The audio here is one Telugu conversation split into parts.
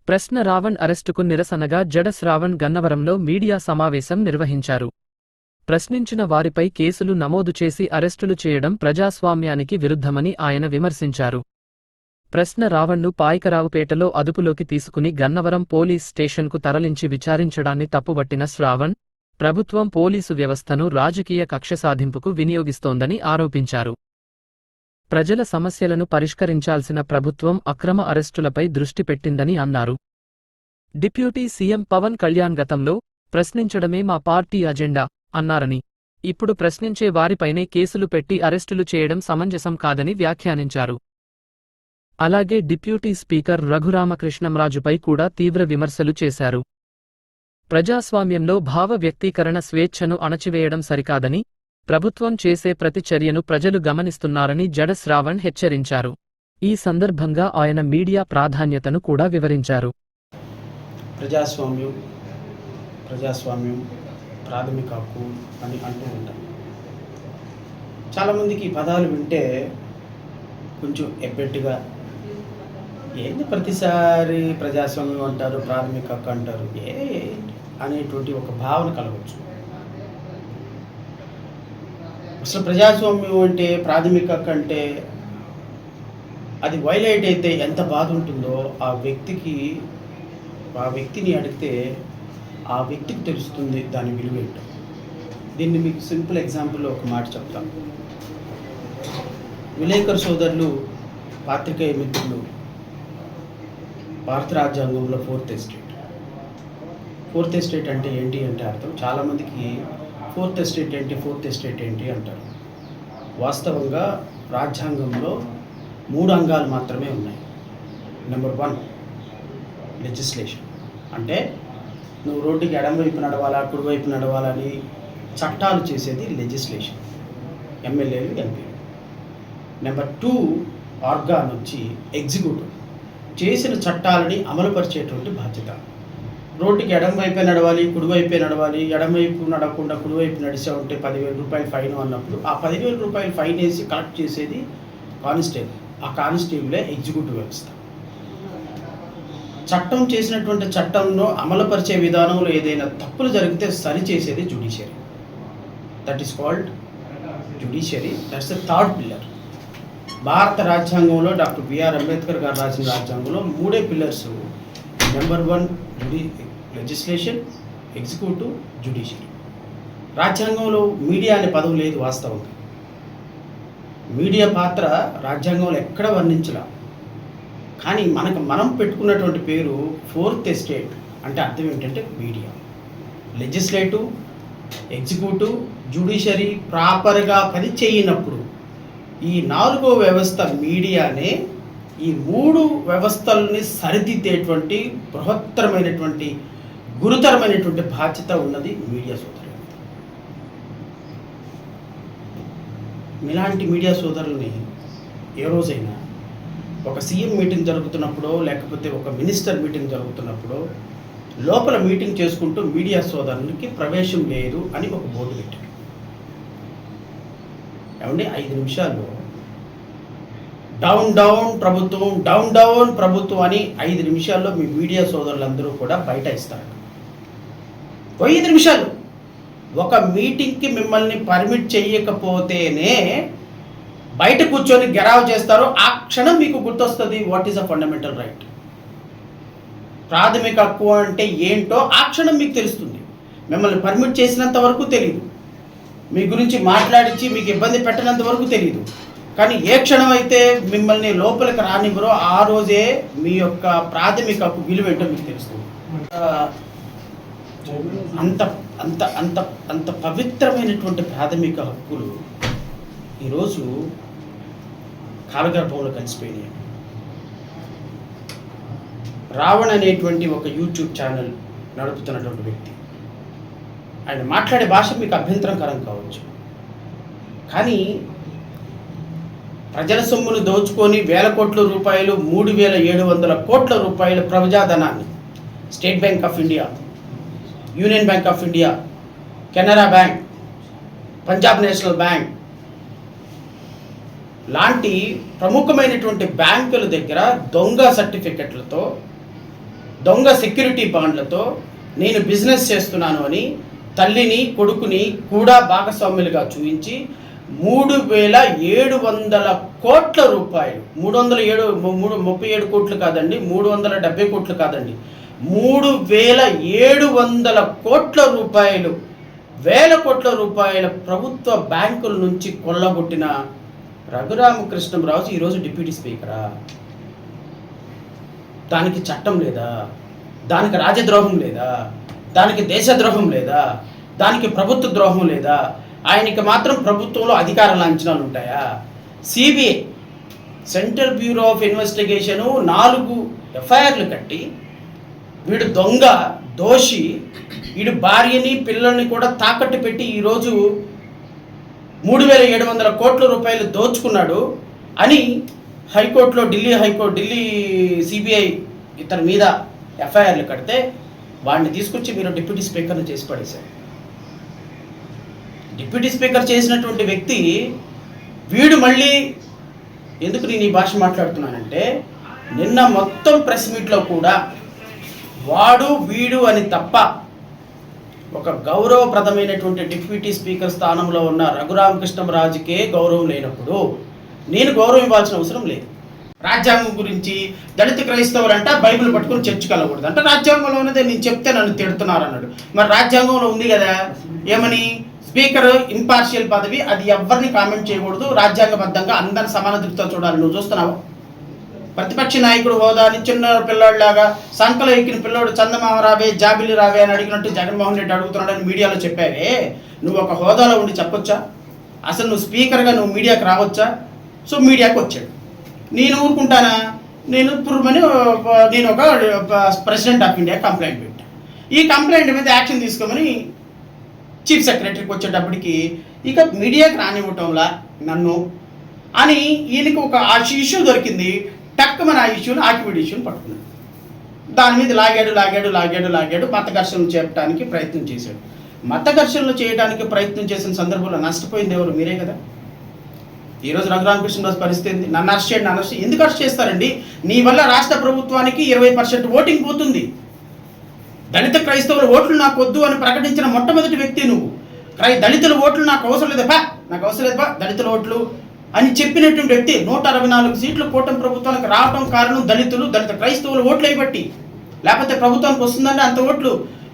ప్రశ్న రావణ్ అరెస్టుకు నిరసనగా జడ శ్రావణ్ గన్నవరంలో మీడియా సమావేశం నిర్వహించారు. ప్రశ్నించిన వారిపై కేసులు నమోదు చేసి అరెస్టులు చేయడం ప్రజాస్వామ్యానికి విరుద్ధమని ఆయన విమర్శించారు. ప్రశ్న రావణ్ను పాయకరావుపేటలో అదుపులోకి తీసుకుని గన్నవరం పోలీస్ స్టేషన్కు తరలించి విచారించడాన్ని తప్పుబట్టిన శ్రావణ్, ప్రభుత్వం పోలీసు వ్యవస్థను రాజకీయ కక్ష సాధింపుకు వినియోగిస్తోందని ఆరోపించారు. ప్రజల సమస్యలను పరిష్కరించాల్సిన ప్రభుత్వం అక్రమ అరెస్టులపై దృష్టి పెట్టిందని అన్నారు. డిప్యూటీ సీఎం పవన్ కళ్యాణ్ గతంలో ప్రశ్నించడమే మా పార్టీ అజెండా అన్నారని, ఇప్పుడు ప్రశ్నించే వారిపైనే కేసులు పెట్టి అరెస్టులు చేయడం సమంజసం కాదని వ్యాఖ్యానించారు. అలాగే డిప్యూటీ స్పీకర్ రఘురామకృష్ణంరాజుపై కూడా తీవ్ర విమర్శలు చేశారు. ప్రజాస్వామ్యంలో భావ వ్యక్తీకరణ స్వేచ్ఛను అణచివేయడం సరికాదని, ప్రభుత్వం చేసే ప్రతి చర్యను ప్రజలు గమనిస్తున్నారని జడ శ్రావణ్ హెచ్చరించారు. ఈ సందర్భంగా ఆయన మీడియా ప్రాధాన్యతను కూడా వివరించారు. ప్రజాస్వామ్యం ప్రాథమిక హక్కు అని అంటూ ఉంటాం. చాలామందికి ఈ పదాలు వింటే కొంచెం ఎబ్బెట్టుగా, ఏంది ప్రతిసారి ప్రజాస్వామ్యం అంటారు, ప్రాథమిక హక్కు అంటారు అనేటువంటి ఒక భావన కలగవచ్చు. అసలు ప్రజాస్వామ్యం అంటే, ప్రాథమిక హక్కు అంటే అది వైలేట్ అయితే ఎంత బాధ ఉంటుందో ఆ వ్యక్తిని అడిగితే ఆ వ్యక్తికి తెలుస్తుంది దాని విలువ ఏంటో. దీన్ని మీకు సింపుల్ ఎగ్జాంపుల్లో ఒక మాట చెప్తాను. విలేకరు సోదరులు, పాత్రికేయ మిత్రులు, భారత రాజ్యాంగంలో ఫోర్త్ ఎస్టేట్ అంటే ఏంటి అంటే అర్థం, చాలామందికి ఫోర్త్ ఎస్టేట్ ఏంటి అంటారు. వాస్తవంగా రాజ్యాంగంలో 3 అంగాలు మాత్రమే ఉన్నాయి. నెంబర్ 1 లెజిస్లేషన్, అంటే నువ్వు రోడ్డుకి ఎడమవైపు నడవాలా కుడివైపు నడవాలని చట్టాలు చేసేది లెజిస్లేషన్, ఎమ్మెల్యేలు ఎంపీలు. నెంబర్ 2 ఆర్గాన్ వచ్చి ఎగ్జిక్యూటివ్, చేసిన చట్టాలని అమలుపరిచేటువంటి బాధ్యత. రోడ్డుకి ఎడమవైపే నడవాలి కుడివైపే నడవాలి, ఎడమవైపు నడకుండా కుడివైపు నడిచా ఉంటే 10,000 రూపాయలు ఫైన్ అన్నప్పుడు ఆ 10,000 రూపాయలు ఫైన్ వేసి కలెక్ట్ చేసేది కానిస్టేబుల్. ఆ కానిస్టేబులే ఎగ్జిక్యూటివ్ వ్యవస్థ. చట్టం చేసినటువంటి చట్టంలో అమలుపరిచే విధానంలో ఏదైనా తప్పులు జరిగితే సరిచేసేది judiciary. That is called judiciary. That's the third pillar. భారత రాజ్యాంగంలో డాక్టర్ బిఆర్ అంబేద్కర్ గారు రాసిన రాజ్యాంగంలో 3 pillars. Number 1 legislation, executive, judiciary. రాజ్యాంగంలో మీడియా అనే పదం లేదు. వాస్తవంగా మీడియా పాత్ర రాజ్యాంగంలో ఎక్కడ వర్ణించలా. కానీ మనం పెట్టుకున్నటువంటి పేరు ఫోర్త్ ఎస్టేట్. అంటే అర్థం ఏంటంటే మీడియా, లెజిస్లేటివ్, ఎగ్జిక్యూటివ్, జ్యుడిషియరీ ప్రాపర్గా పని చేయనప్పుడు ఈ 4వ వ్యవస్థ మీడియానే ఈ 3 వ్యవస్థలని సరిదిద్దేటువంటి బృహత్తరమైనటువంటి గురుతరమైనటువంటి బాధ్యత ఉన్నది మీడియా సోదరులు. ఇలాంటి మీడియా సోదరుల్ని ఏ రోజైనా ఒక సీఎం మీటింగ్ జరుగుతున్నప్పుడో లేకపోతే ఒక మినిస్టర్ మీటింగ్ జరుగుతున్నప్పుడో లోపల మీటింగ్ చేసుకుంటూ మీడియా సోదరులకి ప్రవేశం లేదు అని ఒక బోర్డు పెట్టారు. ఏమంటే 5 నిమిషాల్లో డౌన్ ప్రభుత్వం అని 5 నిమిషాల్లో మీ మీడియా సోదరులందరూ కూడా బయట ఇస్తారు. 5 నిమిషాలు ఒక మీటింగ్కి మిమ్మల్ని పర్మిట్ చేయకపోతేనే బయట కూర్చొని గెరావ్ చేస్తారు. ఆ క్షణం మీకు గుర్తొస్తుంది what is a fundamental right. ప్రాథమిక హక్కు అంటే ఏంటో ఆ క్షణం మీకు తెలుస్తుంది. మిమ్మల్ని పర్మిట్ చేసినంత వరకు తెలియదు, మీ గురించి మాట్లాడించి మీకు ఇబ్బంది పెట్టినంత వరకు తెలియదు. కానీ ఏ క్షణం అయితే మిమ్మల్ని లోపలికి రానివ్వరో ఆ రోజే మీ యొక్క ప్రాథమిక హక్కు విలువ ఏంటో మీకు తెలుస్తుంది. అంత అంత అంత అంత పవిత్రమైనటువంటి ప్రాథమిక హక్కులు ఈరోజు కాలగర్భంలో కలిసిపోయినాయి. రావణ్ అనేటువంటి ఒక యూట్యూబ్ ఛానల్ నడుపుతున్నటువంటి వ్యక్తి, ఆయన మాట్లాడే భాష మీకు అభ్యంతరకరం కావచ్చు, కానీ ప్రజల సొమ్మును దోచుకొని 1,000 కోట్ల రూపాయలు, 3,700 కోట్ల రూపాయల ప్రజాధనాన్ని state bank of India, union bank of India, Canara bank, Punjab national bank లాంటి ప్రముఖమైనటువంటి బ్యాంకుల దగ్గర దొంగ సర్టిఫికెట్లతో దొంగ సెక్యూరిటీ బాండ్లతో నేను బిజినెస్ చేస్తున్నాను అని తల్లిని కొడుకుని కూడా భాగస్వాములుగా చూపించి 3,700 కోట్ల రూపాయలు, 37 కోట్లు కాదండి, 370 కోట్లు కాదండి, 3,700 కోట్ల రూపాయలు, వేల కోట్ల రూపాయల ప్రభుత్వ బ్యాంకుల నుంచి కొల్లగొట్టిన రఘురామకృష్ణంరాజు ఈరోజు డిప్యూటీ స్పీకరా? దానికి చట్టం లేదా? దానికి రాజద్రోహం లేదా? దానికి దేశద్రోహం లేదా? దానికి ప్రభుత్వ ద్రోహం లేదా? ఆయనకి మాత్రం ప్రభుత్వంలో అధికార లాంఛనాలు ఉంటాయా? CBI, central bureau of investigation 4 ఎఫ్ఐఆర్లు కట్టి వీడు దొంగ, దోషి, వీడు భార్యని పిల్లల్ని కూడా తాకట్టు పెట్టి ఈరోజు 3,700 కోట్ల రూపాయలు దోచుకున్నాడు అని హైకోర్టులో, ఢిల్లీ సిబిఐ ఇతని మీద ఎఫ్ఐఆర్లు కడితే వాడిని తీసుకొచ్చి మీరు డిప్యూటీ స్పీకర్ని చేసి పడేశారు. డిప్యూటీ స్పీకర్ చేసినటువంటి వ్యక్తి వీడు మళ్ళీ ఎందుకు నేను ఈ భాష మాట్లాడుతున్నానంటే, నిన్న మొత్తం ప్రెస్ మీట్లో కూడా వాడు వీడు అని తప్ప ఒక గౌరవప్రదమైనటువంటి డిప్యూటీ స్పీకర్ స్థానంలో ఉన్న రఘురామకృష్ణంరాజుకే గౌరవం లేనప్పుడు నేను గౌరవం ఇవ్వాల్సిన అవసరం లేదు. రాజ్యాంగం గురించి దళిత క్రైస్తవులంట బైబిల్ పట్టుకుని చర్చకు వెళ్ళకూడదు అంటే రాజ్యాంగంలో ఉన్నదే నేను చెప్తే నన్ను తిడుతున్నారు అన్నాడు. మరి రాజ్యాంగంలో ఉంది కదా ఏమని, స్పీకర్ ఇంపార్షియల్ పదవి, అది ఎవరిని కామెంట్ చేయకూడదు, రాజ్యాంగబద్ధంగా అందరి సమాన దృష్టితో చూడాలి. నువ్వు చూస్తున్నావు ప్రతిపక్ష నాయకుడు హోదాని చిన్న పిల్లోడిలాగా సంకలో ఎక్కిన పిల్లోడు చందమామ రావే జాబిలి రావే అని అడిగినట్టు జగన్మోహన్ రెడ్డి అడుగుతున్నాడని మీడియాలో చెప్పావే. నువ్వు ఒక హోదాలో ఉండి చెప్పొచ్చా? అసలు నువ్వు స్పీకర్గా నువ్వు మీడియాకి రావచ్చా? సో మీడియాకి వచ్చాడు. నేను ఊరుకుంటానా? నేను ఒక ప్రెసిడెంట్ ఆఫ్ ఇండియా కంప్లైంట్ పెట్టాను. ఈ కంప్లైంట్ మీద యాక్షన్ తీసుకోమని చీఫ్ సెక్రటరీకి వచ్చేటప్పటికి ఇక మీడియాకి రానివ్వటంలా నన్ను అని ఈయనకి ఒక ఇష్యూ దొరికింది. టక్కుమని ఆ ఇష్యూని ఆక్యుపైడ్ ఇష్యూని పట్టుకున్నాడు. దాని మీద లాగాడు మత ఘర్షణలు చేయడానికి ప్రయత్నం చేశాడు. మత ఘర్షణలు చేయడానికి ప్రయత్నం చేసిన సందర్భంలో నష్టపోయింది ఎవరు? మీరే కదా. ఈరోజు రఘురామకృష్ణరాజు పరిస్థితి నన్ను అరెస్ట్ చేయండి, ఎందుకు అరెస్ట్ చేస్తారండి? నీ వల్ల రాష్ట్ర ప్రభుత్వానికి 20% ఓటింగ్ పోతుంది. దళిత క్రైస్తవుల ఓట్లు నాకు వద్దు అని ప్రకటించిన మొట్టమొదటి వ్యక్తి నువ్వు. దళితుల ఓట్లు నాకు అవసరం లేదు దళితుల ఓట్లు అని చెప్పినటువంటి వ్యక్తి. 164 సీట్లు కూటమి ప్రభుత్వానికి రావడం కారణం దళిత క్రైస్తవుల ఓట్లు అయిబట్టి. లేకపోతే ప్రభుత్వానికి వస్తుందంటే అంత ఓట్లు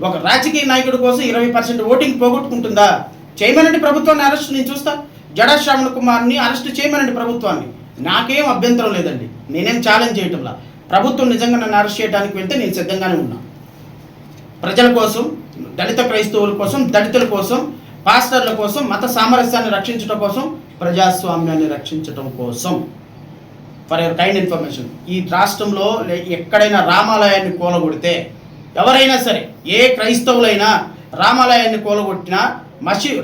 ఒక రాజకీయ నాయకుడి కోసం 20% ఓటింగ్ పోగొట్టుకుంటుందా? చేయమనండి ప్రభుత్వాన్ని అరెస్ట్, నేను చూస్తా. జడా శ్రావణ్ కుమార్ని అరెస్ట్ చేయమనండి ప్రభుత్వాన్ని, నాకేం అభ్యంతరం లేదండి. నేనేం ఛాలెంజ్ చేయటంలా. ప్రభుత్వం నిజంగా నన్ను అరెస్ట్ చేయడానికి వెళ్తే నేను సిద్ధంగానే ఉన్నా. ప్రజల కోసం, దళిత క్రైస్తవుల కోసం, దళితుల కోసం, పాస్టర్ల కోసం, మత సామరస్యాన్ని రక్షించడం కోసం, ప్రజాస్వామ్యాన్ని రక్షించడం కోసం. ఫర్ యువర్ కైండ్ ఇన్ఫర్మేషన్, ఈ రాష్ట్రంలో ఎక్కడైనా రామాలయాన్ని కూలగొడితే, ఎవరైనా సరే ఏ క్రైస్తవులైనా రామాలయాన్ని కూలగొట్టినా,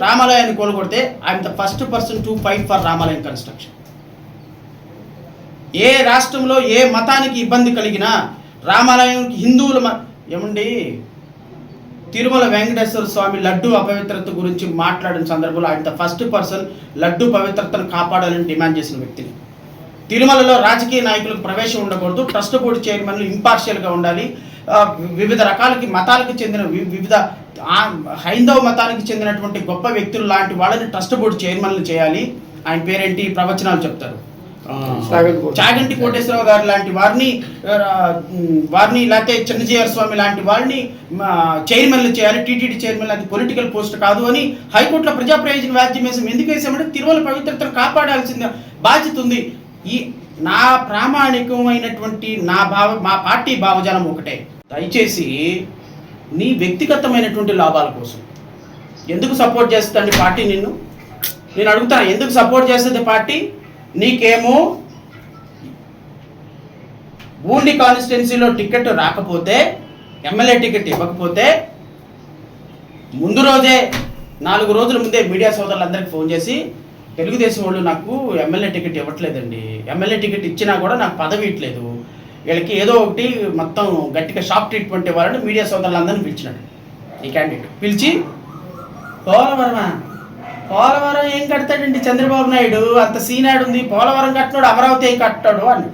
రామాలయాన్ని కూలగొడితే I'm the first person to fight for రామాలయం కన్స్ట్రక్షన్. ఏ రాష్ట్రంలో ఏ మతానికి ఇబ్బంది కలిగినా, రామాలయానికి హిందువుల ఏమండి, తిరుమల వెంకటేశ్వర స్వామి లడ్డు అపవిత్రత గురించి మాట్లాడిన సందర్భంలో ఆయన ద ఫస్ట్ పర్సన్ లడ్డు పవిత్రతను కాపాడాలని డిమాండ్ చేసిన వ్యక్తిని. తిరుమలలో రాజకీయ నాయకులకు ప్రవేశం ఉండకూడదు, ట్రస్ట్ బోర్డు చైర్మన్లు ఇంపార్షియల్గా ఉండాలి, వివిధ రకాలకి మతాలకు చెందిన వివిధ హైందవ మతానికి చెందినటువంటి గొప్ప వ్యక్తులు లాంటి వాళ్ళని ట్రస్ట్ బోర్డు చైర్మన్లు చేయాలి. ఆయన పేరేంటి, ప్రవచనాలు చెప్తారు, చాగంటి కోటేశ్వరరావు గారు లాంటి వారిని లేకపోతే చిన్నజీఆర్ స్వామి లాంటి వారిని చైర్మన్లు చేయాలి, టీటీడీ చైర్మన్. అది పొలిటికల్ పోస్ట్ కాదు అని హైకోర్టులో ప్రజా ప్రయోజన వ్యాజ్యం వేసాం. ఎందుకు వేసామంటే తిరుమల పవిత్రతను కాపాడాల్సిన బాధ్యత ఉంది. ఈ నా ప్రామాణికమైనటువంటి మా పార్టీ భావజాలం ఒకటే. దయచేసి నీ వ్యక్తిగతమైనటువంటి లాభాల కోసం ఎందుకు సపోర్ట్ చేస్తుంది పార్టీ? నేను అడుగుతాను, ఎందుకు సపోర్ట్ చేస్తుంది పార్టీ? నీకేమో ఊండి కాన్స్టిట్యున్సీలో టికెట్ రాకపోతే, ఎమ్మెల్యే టికెట్ ఇవ్వకపోతే, ముందు రోజే 4 రోజుల ముందే మీడియా సోదరులందరికీ ఫోన్ చేసి, తెలుగుదేశం వాళ్ళు నాకు ఎమ్మెల్యే టికెట్ ఇవ్వట్లేదండి, ఎమ్మెల్యే టికెట్ ఇచ్చినా కూడా నాకు పదవి ఇవ్వట్లేదు, వీళ్ళకి ఏదో ఒకటి మొత్తం గట్టిగా షాక్ ట్రీట్మెంట్ ఇవ్వాలని మీడియా సోదరులందరినీ పిలిచినాడు. ఈ క్యాండిడేట్ పిలిచి, పోలవరం ఏం కడతాడండి చంద్రబాబు నాయుడు, అంత సీనాడు ఉంది, పోలవరం కట్టినాడు, అమరావతి ఏం కట్టాడు అని.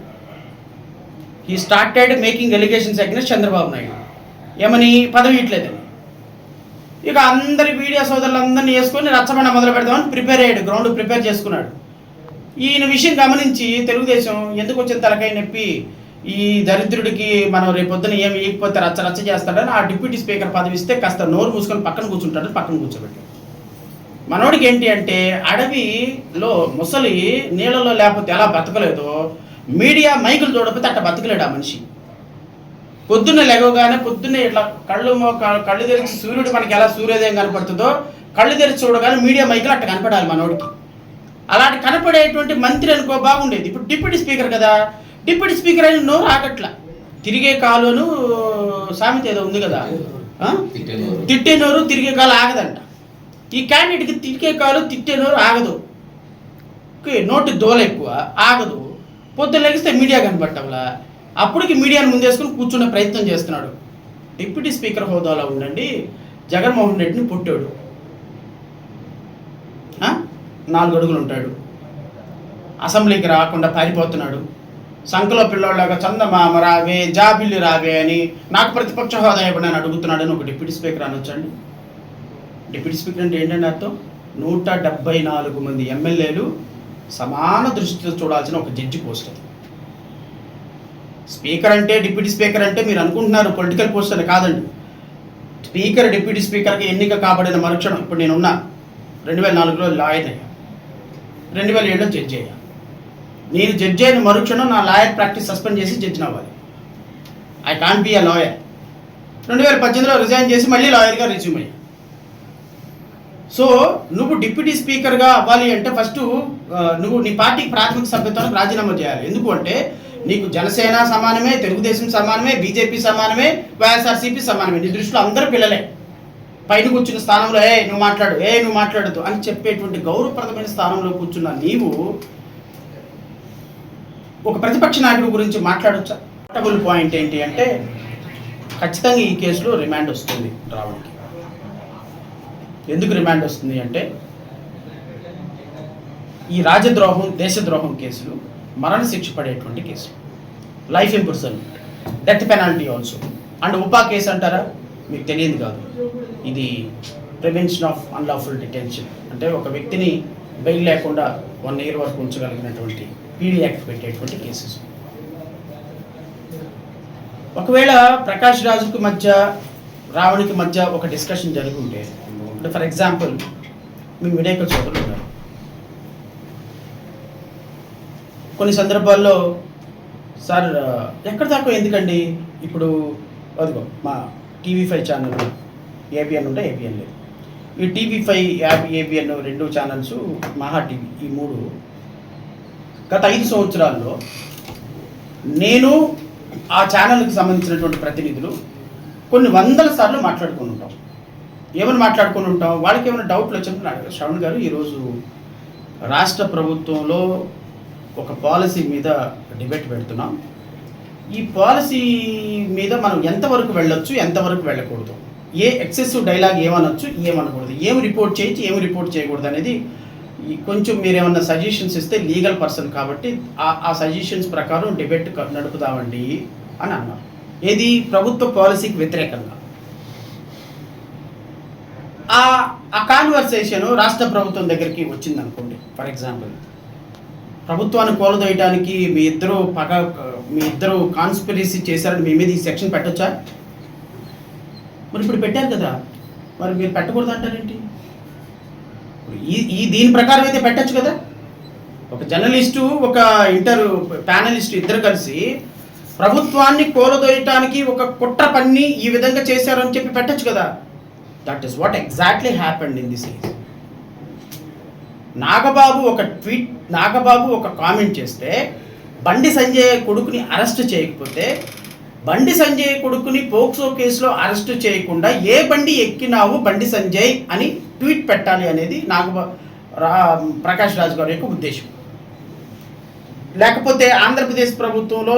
He started making allegations against Chandrababu Naidu. ఏమని? పదవి ఇట్లేదని. ఇక అందరి మీడియా సోదరులందరినీ వేసుకొని రచ్చబండ మొదలు పెడదామని ప్రిపేర్ అయ్యాడు, గ్రౌండ్ ప్రిపేర్ చేసుకున్నాడు. ఈయన విషయం గమనించి తెలుగుదేశం ఎందుకు వచ్చిన తలకాయ నొప్పి, ఈ దరిద్రుడికి మనం రేపొద్దున ఏమి ఇవ్వకపోతే రచ్చ చేస్తాడని ఆ డిప్యూటీ స్పీకర్ పదవి ఇస్తే కాస్త నోరు మూసుకొని పక్కన కూర్చుంటాడని పక్కన కూర్చోబెట్టాడు. మనోడికి ఏంటి అంటే అడవిలో ముసలి నీళ్ళలో లేకపోతే ఎలా బతకలేదో మీడియా మైకులు చూడకపోతే అట్ట బతకలేడు ఆ మనిషి. పొద్దున్న లేవగానే పొద్దున్నే ఇట్లా కళ్ళు తెరిచి సూర్యుడు మనకి ఎలా సూర్యోదయం కనపడుతుందో కళ్ళు తెరిచి చూడగానే మీడియా మైకులు అట్ట కనపడాలి మనోడికి. అలాంటి కనపడేటువంటి మంత్రి అనుకో బాగుండేది. ఇప్పుడు డిప్యూటీ స్పీకర్ కదా, డిప్యూటీ స్పీకర్ అయిన నోరు ఆగట్ల. తిరిగే కాలును సామెత ఏదో ఉంది కదా, తిట్టే నోరు తిరిగే కాలు ఆగదంట. ఈ క్యాండిడేట్కి తిరిగే కాలు తిట్టే నోరు ఆగదు, నోటి దోల ఎక్కువ ఆగదు. పొద్దున్న లెగిస్తే మీడియా కనపడటంలా అప్పటికి మీడియాను ముందేసుకుని కూర్చునే ప్రయత్నం చేస్తున్నాడు. డిప్యూటీ స్పీకర్ హోదాలో ఉండండి జగన్మోహన్ రెడ్డిని పుట్టాడు, 4 అడుగులు ఉంటాడు, అసెంబ్లీకి రాకుండా పారిపోతున్నాడు, సంఖలో పిల్లోళ్ళగా చందమామ రావే జాబిల్లి రావే అని నాకు ప్రతిపక్ష హోదా ఇవ్వడని అడుగుతున్నాడు అని ఒక డిప్యూటీ స్పీకర్ అనొచ్చండి. డిప్యూటీ స్పీకర్ అంటే ఏంటంటే అర్థం? 174 మంది ఎమ్మెల్యేలు సమాన దృష్టితో చూడాల్సిన ఒక జడ్జి పోస్ట్ అది. స్పీకర్ అంటే డిప్యూటీ స్పీకర్ అంటే మీరు అనుకుంటున్నారు పొలిటికల్ పోస్ట్ అని కాదండి. స్పీకర్ డిప్యూటీ స్పీకర్కి ఎన్నిక కాబడిన మరుక్షణం, ఇప్పుడు నేనున్నా 2004లో లాయర్ అయ్యా, 2007లో జడ్జి అయ్యా. నేను జడ్జి అయిన మరుక్షణం నా లాయర్ ప్రాక్టీస్ సస్పెండ్ చేసి జడ్జిని అవ్వాలి. I can't be a lawyer. 2018లో రిజైన్ చేసి మళ్ళీ లాయర్గా రిజ్యూమ్ అయ్యా. సో నువ్వు డిప్యూటీ స్పీకర్గా అవ్వాలి అంటే ఫస్ట్ నువ్వు నీ పార్టీకి ప్రాథమిక సభ్యత్వానికి రాజీనామా చేయాలి. ఎందుకు అంటే నీకు జనసేన సమానమే, తెలుగుదేశం సమానమే, బీజేపీ సమానమే, వైఎస్ఆర్సీపీ సమానమే. నీ దృష్టిలో అందరూ పిల్లలే. పైన కూర్చున్న స్థానంలో నువ్వు మాట్లాడు, నువ్వు మాట్లాడదు అని చెప్పేటువంటి గౌరవప్రదమైన స్థానంలో కూర్చున్న నీవు ఒక ప్రతిపక్ష నాయకుడి గురించి మాట్లాడొచ్చా? నోటబుల్ పాయింట్ ఏంటి అంటే ఖచ్చితంగా ఈ కేసులో రిమాండ్ వస్తుంది రావణ్కి. ఎందుకు రిమాండ్ వస్తుంది అంటే ఈ రాజద్రోహం, దేశద్రోహం కేసులు మరణశిక్ష పడేటువంటి కేసులు, life imprisonment, death penalty also. And ఉపా కేసు అంటారా? మీకు తెలియదు కాదు, ఇది ప్రివెన్షన్ ఆఫ్ అన్లాఫుల్ డిటెన్షన్, అంటే ఒక వ్యక్తిని బెయిల్ లేకుండా 1 year వరకు ఉంచగలిగినటువంటి పీడీ యాక్ట్ పెట్టేటువంటి కేసెస్. ఒకవేళ ప్రకాష్ రాజుకి మధ్య రావణ్కి మధ్య ఒక డిస్కషన్ జరిగి ఉంటే, అంటే ఫర్ ఎగ్జాంపుల్ మీ విడేక సోదరులు ఉన్నారు, కొన్ని సందర్భాల్లో సార్ ఎక్కడ దాకా ఎందుకండి, ఇప్పుడు అదిగో మా TV5 ఛానల్ ఏబిఎన్ ఉంటే ఏబిఎన్ లేదు, ఈ TV5 ఏబిఎన్ 2 ఛానల్స్, మహా టీవీ, ఈ 3 గత 5 సంవత్సరాల్లో నేను ఆ ఛానల్కి సంబంధించినటువంటి ప్రతినిధులు కొన్ని 100 సార్లు మాట్లాడుకుని ఉంటాం. ఏమని మాట్లాడుకుని ఉంటాం? వాళ్ళకి ఏమైనా డౌట్లు వచ్చినప్పుడు శ్రవణ్ గారు ఈరోజు రాష్ట్ర ప్రభుత్వంలో ఒక పాలసీ మీద డిబేట్ పెడుతున్నాం, ఈ పాలసీ మీద మనం ఎంతవరకు వెళ్ళొచ్చు, ఎంతవరకు వెళ్ళకూడదు, ఏ ఎక్సెసివ్ డైలాగ్ ఏమనొచ్చు, ఏమనకూడదు, ఏమి రిపోర్ట్ చేయొచ్చు, ఏమి రిపోర్ట్ చేయకూడదు అనేది కొంచెం మీరు ఏమన్నా సజెషన్స్ ఇస్తే లీగల్ పర్సన్ కాబట్టి ఆ సజెషన్స్ ప్రకారం డిబేట్ నడుపుదామండి అని అన్నారు. ఏది? ప్రభుత్వ పాలసీకి వ్యతిరేకంగా. ఆ కాన్వర్సేషన్ రాష్ట్ర ప్రభుత్వం దగ్గరికి వచ్చింది అనుకోండి. ఫర్ ఎగ్జాంపుల్ ప్రభుత్వాన్ని కూలదోయడానికి మీ ఇద్దరు కాన్స్పిరసీ చేశారని మీ మీద ఈ సెక్షన్ పెట్టొచ్చా? మరి ఇప్పుడు పెట్టారు కదా, మరి మీరు పెట్టకూడదు అంటారేంటి? దీని ప్రకారం అయితే పెట్టచ్చు కదా. ఒక జర్నలిస్టు, ఒక ప్యానలిస్టు ఇద్దరు కలిసి ప్రభుత్వాన్ని కూలదోయటానికి ఒక కుట్ర పన్ని ఈ విధంగా చేశారని చెప్పి పెట్టచ్చు కదా. That is what exactly happened in this case. Nagababu ఒక కామెంట్ చేస్తే బండి సంజయ్ కొడుకుని అరెస్ట్ చేయకపోతే, బండి సంజయ్ కొడుకుని పోక్సో కేసులో అరెస్ట్ చేయకుండా ఏ బండి ఎక్కినావు బండి సంజయ్ అని ట్వీట్ పెట్టాలి అనేది ప్రకాష్ రాజు గారి యొక్క ఉద్దేశం. లేకపోతే ఆంధ్రప్రదేశ్ ప్రభుత్వంలో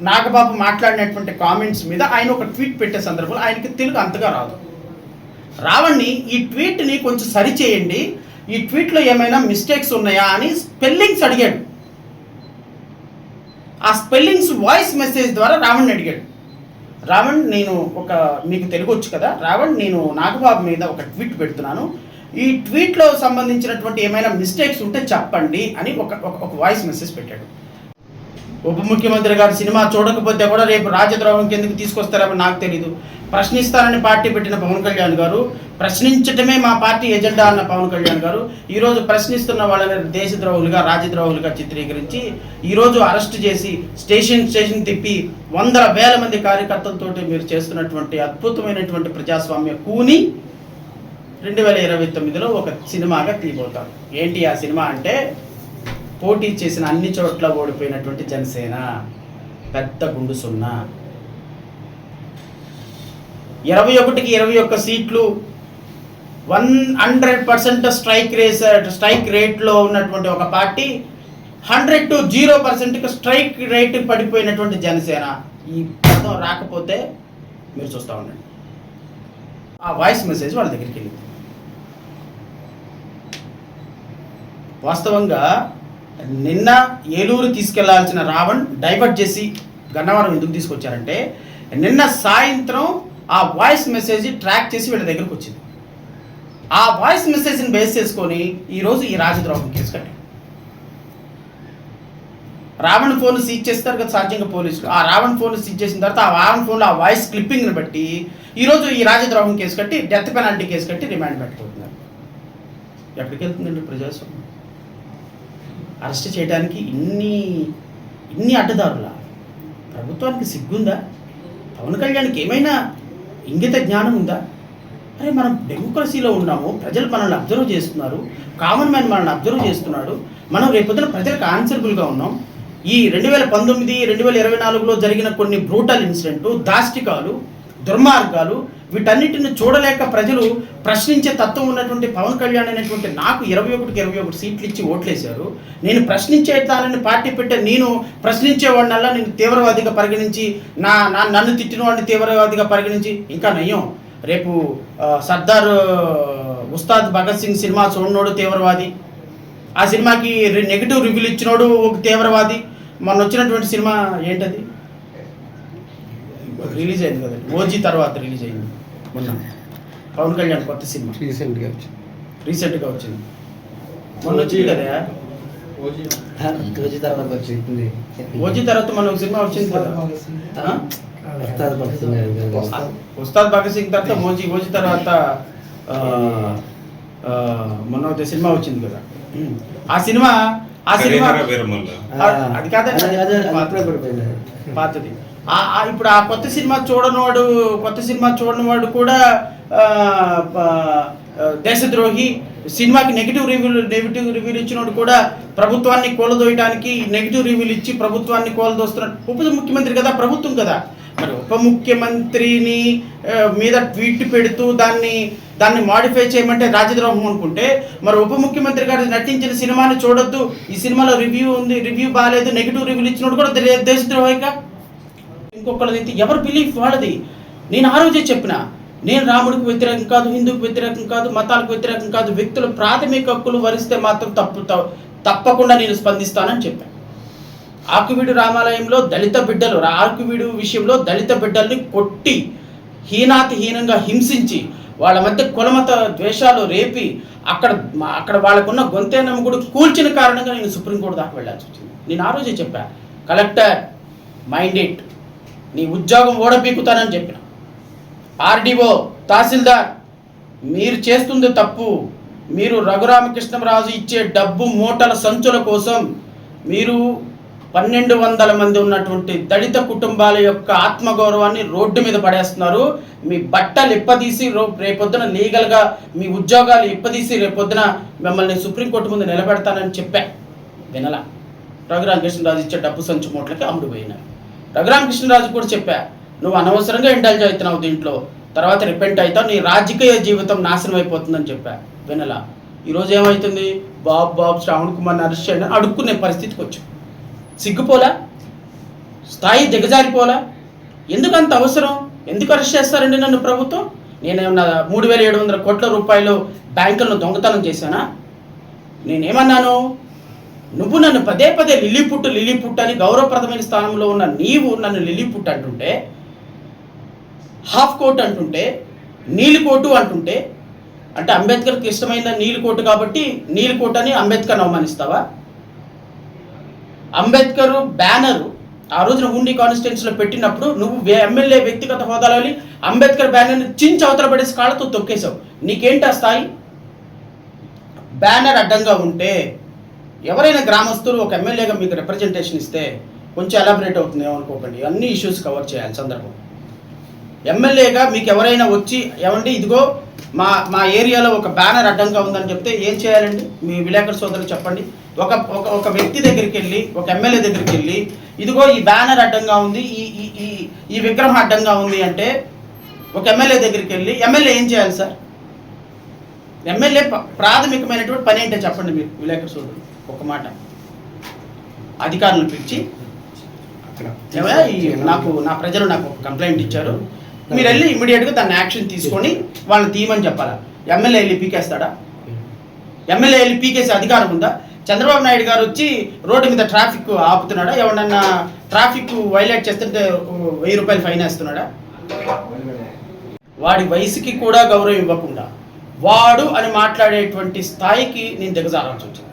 నాగబాబు మాట్లాడినటువంటి కామెంట్స్ మీద ఆయన ఒక ట్వీట్ పెట్టే సందర్భంలో ఆయనకి తెలుగు అంతగా రాదు. రావణ్ణి ఈ ట్వీట్ని కొంచెం సరిచేయండి, ఈ ట్వీట్లో ఏమైనా మిస్టేక్స్ ఉన్నాయా అని స్పెల్లింగ్స్ అడిగాడు. ఆ స్పెల్లింగ్స్ వాయిస్ మెసేజ్ ద్వారా రావణ్ అడిగాడు. రావణ్, నేను మీకు తెలుగు వచ్చు కదా, రావణ్ నేను నాగబాబు మీద ఒక ట్వీట్ పెడుతున్నాను, ఈ ట్వీట్లో సంబంధించినటువంటి ఏమైనా మిస్టేక్స్ ఉంటే చెప్పండి అని ఒక వాయిస్ మెసేజ్ పెట్టాడు. ఉప ముఖ్యమంత్రి గారు సినిమా చూడకపోతే కూడా రేపు రాజద్రోహం కిందకి తీసుకొస్తారేమో నాకు తెలీదు. ప్రశ్నిస్తారని పార్టీ పెట్టిన పవన్ కళ్యాణ్ గారు, ప్రశ్నించటమే మా పార్టీ ఎజెండా అన్న పవన్ కళ్యాణ్ గారు ఈరోజు ప్రశ్నిస్తున్న వాళ్ళని దేశద్రోహులుగా, రాజద్రోహులుగా చిత్రీకరించి ఈరోజు అరెస్ట్ చేసి స్టేషన్ తిప్పి వందల వేల మంది కార్యకర్తలతో మీరు చేస్తున్నటువంటి అద్భుతమైనటువంటి ప్రజాస్వామ్య కూని 2029లో ఒక సినిమాగా తీయబోతారు. ఏంటి ఆ సినిమా అంటే, పోటీ చేసిన అన్ని చోట్ల ఓడిపోయినటువంటి జనసేన పెద్ద గుండు సున్నా, 21కి 21 సీట్లు, 100% స్ట్రైక్ రేట్లో ఉన్నటువంటి ఒక పార్టీ, 100 to 0% స్ట్రైక్ రేట్ పడిపోయినటువంటి జనసేన. ఈ పదం రాకపోతే మీరు చూస్తూ ఉండండి. ఆ వాయిస్ మెసేజ్ వాళ్ళ దగ్గరికి వెళ్ళింది. వాస్తవంగా నిన్న ఏలూరు తీసుకెళ్లాల్సిన రావణ్ డైవర్ట్ చేసి గన్నవరం ఎందుకు తీసుకొచ్చారంటే, నిన్న సాయంత్రం ఆ వాయిస్ మెసేజ్ ట్రాక్ చేసి వీళ్ళ దగ్గరకు వచ్చింది. ఆ వాయిస్ మెసేజ్ని బేస్ చేసుకొని ఈరోజు ఈ రాజద్రోహం కేసు కట్టారు. రావణ్ ఫోన్ సీజ్ చేస్తారు కదా సహజంగా పోలీసులు. ఆ రావణ్ ఫోన్ సీజ్ చేసిన తర్వాత ఆ రావణ్ ఫోన్లో ఆ వాయిస్ క్లిప్పింగ్ని బట్టి ఈరోజు ఈ రాజద్రోహం కేసు కట్టి, డెత్ పెనాల్టీ కేసు కట్టి రిమాండ్ పెట్టుకుంటున్నారు. ఎక్కడికి వెళ్తుందండి ప్రజాస్వామ్యం? అరెస్ట్ చేయడానికి ఇన్ని అడ్డదారులా? ప్రభుత్వానికి సిగ్గుందా? పవన్ కళ్యాణ్కి ఏమైనా ఇంగిత జ్ఞానం ఉందా? అరే మనం డెమోక్రసీలో ఉన్నాము, ప్రజలు మనల్ని అబ్జర్వ్ చేస్తున్నారు, కామన్ మ్యాన్ మనల్ని అబ్జర్వ్ చేస్తున్నాడు, మనం రేపొద్దున ప్రజలకు ఆన్సరబుల్గా ఉన్నాం. ఈ 2019, 2024లో జరిగిన కొన్ని బ్రూటల్ ఇన్సిడెంట్లు, దాష్టికాలు, దుర్మార్గాలు, వీటన్నిటిని చూడలేక ప్రజలు ప్రశ్నించే తత్వం ఉన్నటువంటి పవన్ కళ్యాణ్ అనేటువంటి నాకు 21కి 21 సీట్లు ఇచ్చి ఓట్లేశారు. నేను ప్రశ్నించేతానని పార్టీ పెట్టే నేను ప్రశ్నించేవాడినల్లా నేను తీవ్రవాదిగా పరిగణించి, నన్ను తిట్టిన వాడిని తీవ్రవాదిగా పరిగణించి, ఇంకా నయ్యం రేపు సర్దార్ ఉస్తాద్ భగత్ సింగ్ సినిమా చూడనోడు తీవ్రవాది, ఆ సినిమాకి నెగిటివ్ రివ్యూలు ఇచ్చినోడు ఒక తీవ్రవాది. మొన్న వచ్చినటువంటి సినిమా ఏంటది, రిలీజ్ అయింది కదండి, ఓజీ తర్వాత రిలీజ్ అయింది మొన్న పవన్ కళ్యాణ్ కొత్త సినిమా రీసెంట్గా వచ్చింది, మొన్న వచ్చింది కదా ఓజీ తర్వాత మన ఒక సినిమా వచ్చింది కదా, ఉస్తాద్ భగత్ సింగ్ తర్వాత ఓజీ తర్వాత మొన్న ఒక సినిమా వచ్చింది కదా. ఆ సినిమా అది కాదండి, పాతది. ఇప్పుడు ఆ కొత్త సినిమా చూడని వాడు కూడా దేశద్రోహి, సినిమాకి నెగిటివ్ రివ్యూలు ఇచ్చినోడు కూడా ప్రభుత్వాన్ని కూలదోయడానికి నెగిటివ్ రివ్యూలు ఇచ్చి ప్రభుత్వాన్ని కూలదోస్తున్నాడు. ఉప ముఖ్యమంత్రి కదా, ప్రభుత్వం కదా. మరి ఉప ముఖ్యమంత్రిని మీద ట్వీట్ పెడుతూ దాన్ని మాడిఫై చేయమంటే రాజద్రోహం అనుకుంటే, మరి ఉప ముఖ్యమంత్రి గారు నటించిన సినిమాని చూడొద్దు, ఈ సినిమాలో రివ్యూ బాగాలేదు, నెగిటివ్ రివ్యూలు ఇచ్చినోడు కూడా దేశద్రోహిగా. ఇంకొకళ్ళది ఎవరు బిలీఫ్ వాళ్ళది. నేను ఆ రోజే చెప్పిన, నేను రాముడికి వ్యతిరేకం కాదు, హిందూకి వ్యతిరేకం కాదు, మతాలకు వ్యతిరేకం కాదు, వ్యక్తుల ప్రాథమిక హక్కులు వరిస్తే మాత్రం తప్పకుండా నేను స్పందిస్తానని చెప్పాను. ఆకువీడు రామాలయంలో ఆకువీడు విషయంలో దళిత బిడ్డల్ని కొట్టి హీనంగా హింసించి వాళ్ళ మధ్య కులమత ద్వేషాలు రేపి అక్కడ వాళ్ళకున్న గొంతేనమ్మ కూడా కూల్చిన కారణంగా నేను సుప్రీంకోర్టు దాకా వెళ్ళాల్సి వచ్చింది. నేను ఆ రోజే చెప్పాను, కలెక్టర్ మైండ్ ఇట్, నీ ఉద్యోగం ఓడపీకుతానని చెప్పిన. ఆర్డీఓ, తహసీల్దార్, మీరు చేస్తుంది తప్పు. మీరు రఘురామకృష్ణరాజు ఇచ్చే డబ్బు మూటల సంచుల కోసం మీరు 1200 మంది ఉన్నటువంటి దళిత కుటుంబాల యొక్క ఆత్మగౌరవాన్ని రోడ్డు మీద పడేస్తున్నారు. మీ బట్టలు ఇప్పదీసి రేపొద్దున లీగల్గా మీ ఉద్యోగాలు ఇప్పదీసి రేపొద్దున మిమ్మల్ని సుప్రీంకోర్టు ముందు నిలబెడతానని చెప్పా. వినలా. రఘురామకృష్ణరాజు ఇచ్చే డబ్బు సంచు మూటలకి అమ్ముడుపోయినారు. రఘురామకృష్ణరాజు కూడా చెప్పా, నువ్వు అనవసరంగా ఇండల్జ్ అవుతున్నావు దీంట్లో, తర్వాత రిపెంట్ అవుతావు, నీ రాజకీయ జీవితం నాశనం అయిపోతుందని చెప్పా. వినలా. ఈరోజు ఏమవుతుంది, బాబు శ్రావణ్ కుమార్ని అరెస్ట్ చేయడం అడుక్కునే పరిస్థితికి వచ్చాం. సిగ్గుపోలా? స్థాయి దిగజారిపోలా? ఎందుకు అంత అవసరం? ఎందుకు అరెస్ట్ చేస్తారండి నన్ను ప్రభుత్వం? నేనేమన్నా 3700 కోట్ల రూపాయలు బ్యాంకులను దొంగతనం చేశానా? నేనేమన్నాను? నువ్వు నన్ను పదే పదే లిల్లీపుట్టు అని గౌరవప్రదమైన స్థానంలో ఉన్న నీవు నన్ను లిల్లీపుట్టు అంటుంటే, హాఫ్ కోట్ అంటుంటే, నీలికోటు అంటుంటే, అంటే అంబేద్కర్కి ఇష్టమైన నీలికోటు కాబట్టి నీలికోటు అని అంబేద్కర్ని అవమానిస్తావా? అంబేద్కర్ బ్యానరు ఆ రోజున ఉండి కాన్స్టిట్యున్సీలో పెట్టినప్పుడు నువ్వు ఎమ్మెల్యే వ్యక్తిగత హోదాలో వెళ్ళి అంబేద్కర్ బ్యానర్ని చించి అవతల పడేసి కాళ్ళతో తొక్కేశావు. నీకేంటి ఆ స్థాయి? బ్యానర్ అడ్డంగా ఉంటే ఎవరైనా గ్రామస్తులు ఒక ఎమ్మెల్యేగా మీకు రిప్రజెంటేషన్ ఇస్తే కొంచెం ఎలాబరేట్ అవుతుంది ఏమనుకోకండి, అన్ని ఇష్యూస్ కవర్ చేయాలి సందర్భం. ఎమ్మెల్యేగా మీకు ఎవరైనా వచ్చి ఏమండి ఇదిగో మా ఏరియాలో ఒక బ్యానర్ అడ్డంగా ఉందని చెప్తే ఏం చేయాలండి? మీ విలేకరు సోదరులు చెప్పండి. ఒక వ్యక్తి దగ్గరికి వెళ్ళి, ఒక ఎమ్మెల్యే దగ్గరికి వెళ్ళి ఇదిగో ఈ బ్యానర్ అడ్డంగా ఉంది, ఈ విగ్రహం అడ్డంగా ఉంది అంటే ఒక ఎమ్మెల్యే దగ్గరికి వెళ్ళి ఎమ్మెల్యే ఏం చేయాలి సార్? ఎమ్మెల్యే ప్రాథమికమైనటువంటి పని ఏంటో చెప్పండి మీరు విలేకరు సోదరులు. ఒక మాట అధికారులను పిలిచి నా ప్రజలు నాకు ఒక కంప్లైంట్ ఇచ్చారు, మీరు వెళ్ళి ఇమీడియట్గా దాన్ని యాక్షన్ తీసుకొని వాళ్ళని తీయమని చెప్పాలా? ఎమ్మెల్యే వెళ్ళి పీకేస్తాడా? ఎమ్మెల్యే వెళ్ళి పీకేసే అధికారం ఉందా? చంద్రబాబు నాయుడు గారు వచ్చి రోడ్డు మీద ట్రాఫిక్ ఆపుతున్నాడా? ఎవరన్నా ట్రాఫిక్ వైలేట్ చేస్తుంటే 1000 రూపాయలు ఫైన్ వేస్తున్నాడా? వాడి వయసుకి కూడా గౌరవం ఇవ్వకుండా వాడు అని మాట్లాడేటువంటి స్థాయికి నేను దిగజారాల్సి వచ్చింది.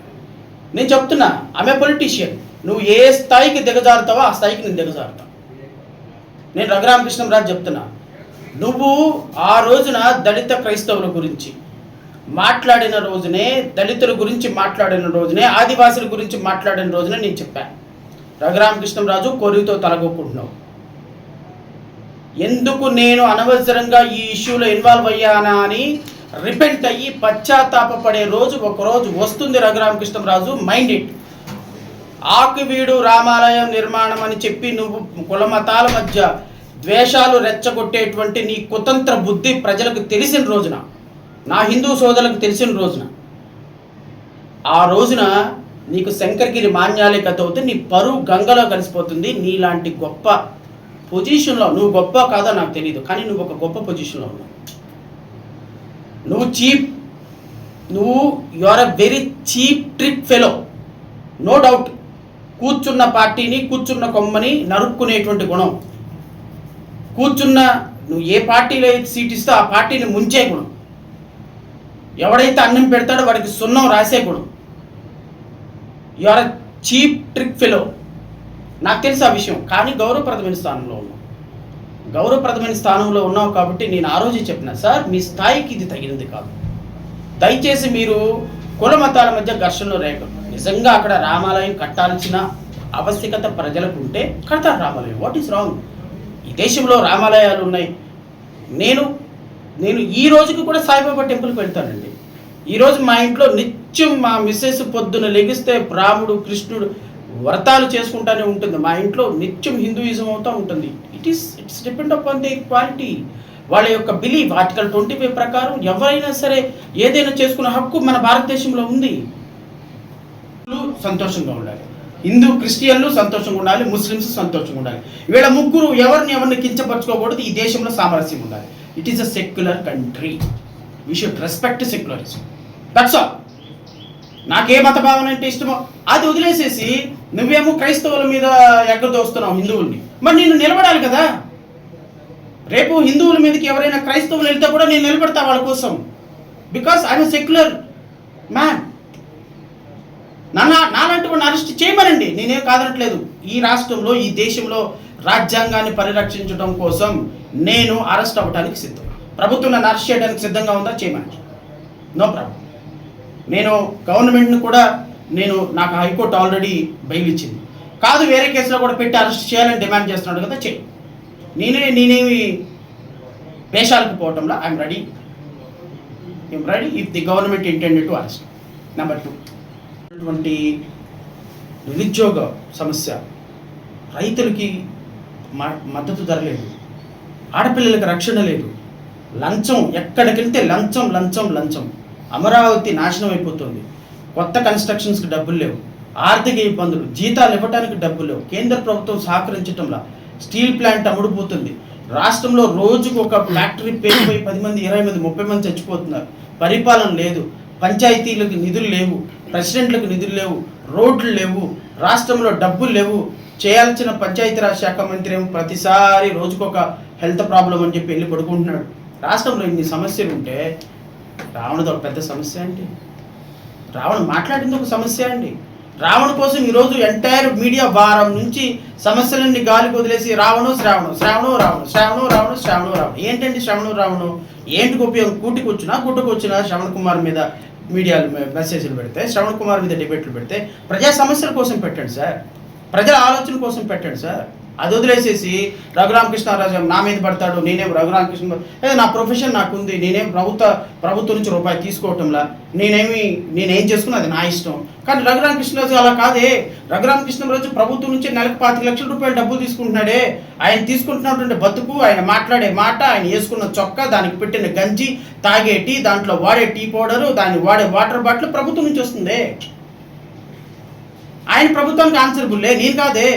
నేను చెప్తున్నా, ఆమె పొలిటీషియన్. నువ్వు ఏ స్థాయికి దిగజారుతావో ఆ స్థాయికి నేను దిగజారుతా. నేను రఘురామకృష్ణరాజు చెప్తున్నా, నువ్వు ఆ రోజున దళిత క్రైస్తవుల గురించి మాట్లాడిన రోజునే, దళితుల గురించి మాట్లాడిన రోజునే, ఆదివాసుల గురించి మాట్లాడిన రోజునే నేను చెప్పాను, రఘురామకృష్ణరాజు కొరివితో తలగొక్కుంటున్నావు. ఎందుకు నేను అనవసరంగా ఈ ఇష్యూలో ఇన్వాల్వ్ అయ్యానా అని రిపెంట్ అయ్యి పశ్చాత్తాపడే రోజు ఒకరోజు వస్తుంది రఘురామకృష్ణరాజు. Mind it. ఆకువీడు రామాలయం నిర్మాణం అని చెప్పి నువ్వు కుల మతాల మధ్య ద్వేషాలు రెచ్చగొట్టేటువంటి నీ కుతంత్ర బుద్ధి ప్రజలకు తెలిసిన రోజున, నా హిందూ సోదరులకు తెలిసిన రోజున, ఆ రోజున నీకు శంకరగిరి మాన్యాలే కథ అవుతే నీ పరువు గంగలో కలిసిపోతుంది. నీలాంటి గొప్ప పొజిషన్లో, నువ్వు గొప్ప కాదో నాకు తెలియదు, కానీ నువ్వు ఒక గొప్ప పొజిషన్లో ఉన్నావు. నువ్వు you are a very cheap trick fellow, no doubt. కూర్చున్న పార్టీని, కూర్చున్న కొమ్మని నరుక్కునేటువంటి గుణం, నువ్వు ఏ పార్టీలో అయితే సీట్ ఇస్తో ఆ పార్టీని ముంచే గుణం, ఎవడైతే అన్నం పెడతాడో వాడికి సున్నం రాసే గుణం. You are a cheap trick fellow. నాకు తెలుసు ఆ విషయం, కానీ గౌరవప్రదమైన స్థానంలో ఉన్నావు కాబట్టి నేను ఆ రోజే చెప్పిన, సార్ మీ స్థాయికి ఇది తగినది కాదు, దయచేసి మీరు కుల మతాల మధ్య ఘర్షణలో రేఖ. నిజంగా అక్కడ రామాలయం కట్టాల్సిన ఆవశ్యకత ప్రజలకు ఉంటే కడతారు రామాలయం. What is wrong? ఈ దేశంలో రామాలయాలు ఉన్నాయి. నేను ఈ రోజుకి కూడా సాయిబాబా టెంపుల్కి వెళ్తానండి. ఈరోజు మా ఇంట్లో నిత్యం మా మిస్సెస్ పొద్దున లెగిస్తే రాముడు కృష్ణుడు వ్రతాలు చేసుకుంటానే ఉంటుంది. మా ఇంట్లో నిత్యం హిందూయిజం అవుతూ ఉంటుంది. It's depend upon the quality, వాళ్ళ యొక్క బిలీవ్. ఆర్టికల్ 25 ప్రకారం ఎవరైనా సరే ఏదైనా చేసుకునే హక్కు మన భారతదేశంలో ఉంది. సంతోషంగా ఉండాలి, హిందూ క్రిస్టియన్లు సంతోషంగా ఉండాలి, ముస్లిమ్స్ సంతోషంగా ఉండాలి. వీళ్ళ ముగ్గురు ఎవరిని కించపరచుకోకూడదు. ఈ దేశంలో సామరస్యం ఉండాలి. It is a secular country. We should respect secularism. That's all. నాకే మత భావన అంటే ఇష్టమో అది వదిలేసేసి నువ్వేమో క్రైస్తవుల మీద ఎగ్గదోస్తున్నావు హిందువుల్ని. మరి నేను నిలబడాలి కదా. రేపు హిందువుల మీదకి ఎవరైనా క్రైస్తవులు వెళ్తే కూడా నేను నిలబడతా వాళ్ళ కోసం. Because I'm secular man. నాలాంటి వాడిని అరెస్ట్ చేయమనండి, నేనేం కాదనట్లేదు. ఈ రాష్ట్రంలో, ఈ దేశంలో రాజ్యాంగాన్ని పరిరక్షించడం కోసం నేను అరెస్ట్ అవ్వడానికి సిద్ధం. ప్రభుత్వం నన్ను అరెస్ట్ చేయడానికి సిద్ధంగా ఉందా? చేయమని, నో ప్రాబ్లం. నేను గవర్నమెంట్ని కూడా నాకు హైకోర్టు ఆల్రెడీ బెయిల్ ఇచ్చింది. కాదు వేరే కేసులో కూడా పెట్టి అరెస్ట్ చేయాలని డిమాండ్ చేస్తున్నాడు కదా, చేయి. నేనేమి వేషాలకు పోవటంలో I'm ready if the government intended to arrest. Number 2, అటువంటి నిరుద్యోగ సమస్య, రైతులకి మద్దతు ధర లేదు, ఆడపిల్లలకు రక్షణ లేదు, లంచం, ఎక్కడికి వెళ్తే లంచం. అమరావతి నాశనం అయిపోతుంది. కొత్త కన్స్ట్రక్షన్స్కి డబ్బులు లేవు, ఆర్థిక ఇబ్బందులు, జీతాలు ఇవ్వడానికి డబ్బులు లేవు, కేంద్ర ప్రభుత్వం సహకరించడంలా స్టీల్ ప్లాంట్ అమ్ముడుపోతుంది. రాష్ట్రంలో రోజుకు ఒక ఫ్యాక్టరీ పేరుపోయి 10 మంది, 20 మంది, 30 మంది చచ్చిపోతున్నారు. పరిపాలన లేదు, పంచాయతీలకు నిధులు లేవు, ప్రెసిడెంట్లకు నిధులు లేవు, రోడ్లు లేవు, రాష్ట్రంలో డబ్బులు లేవు, చేయాల్సిన పంచాయతీరాజ్ శాఖ మంత్రి ఏమో ప్రతిసారి రోజుకొక హెల్త్ ప్రాబ్లం అని చెప్పి వెళ్ళి పడుకుంటున్నాడు. రాష్ట్రంలో ఇన్ని సమస్యలు ఉంటే రావణది ఒక పెద్ద సమస్య అండి. రావణ మాట్లాడింది ఒక సమస్య అండి. రావణ కోసం ఈరోజు ఎంటైర్ మీడియా వారం నుంచి సమస్యలన్నీ గాలికి వదిలేసి రావణు శ్రావణు శ్రావణు రావణు శ్రావణు రావణు శ్రావణు రావణు. ఏంటండి శ్రవణు రావణు? ఏంటికి ఉపయోగం? కూటికి వచ్చినా గుడ్డకు వచ్చినా శ్రవణ్ కుమార్ మీద మీడియాలు మెసేజ్లు పెడితే, శ్రవణ్ కుమార్ మీద డిబేట్లు పెడితే ప్రజా సమస్యల కోసం పెట్టండి సార్, ప్రజల ఆలోచన కోసం పెట్టండి సార్. అది వదిలేసేసి రఘురామకృష్ణరాజు నా మీద పడతాడు, నేనేం రఘురామకృష్ణ నా ప్రొఫెషన్ నాకుంది, నేనేం ప్రభుత్వం నుంచి రూపాయి తీసుకోవటంలా, నేనేం చేసుకున్నా అది నా ఇష్టం. కానీ రఘురామకృష్ణరాజు అలా కాదే. రఘురామకృష్ణరాజు ప్రభుత్వం నుంచి నెలకు 25 లక్షల రూపాయలు డబ్బులు తీసుకుంటున్నాడే. ఆయన తీసుకుంటున్నటువంటి బతుకు, ఆయన మాట్లాడే మాట, ఆయన వేసుకున్న చొక్కా, దానికి పెట్టిన గంజి, తాగే టీ, దాంట్లో వాడే టీ పౌడరు, దాన్ని వాడే వాటర్ బాటిల్ ప్రభుత్వం నుంచి వస్తుంది. ఆయన ప్రభుత్వానికి ఆన్సరబుల్లే, నేను కాదే.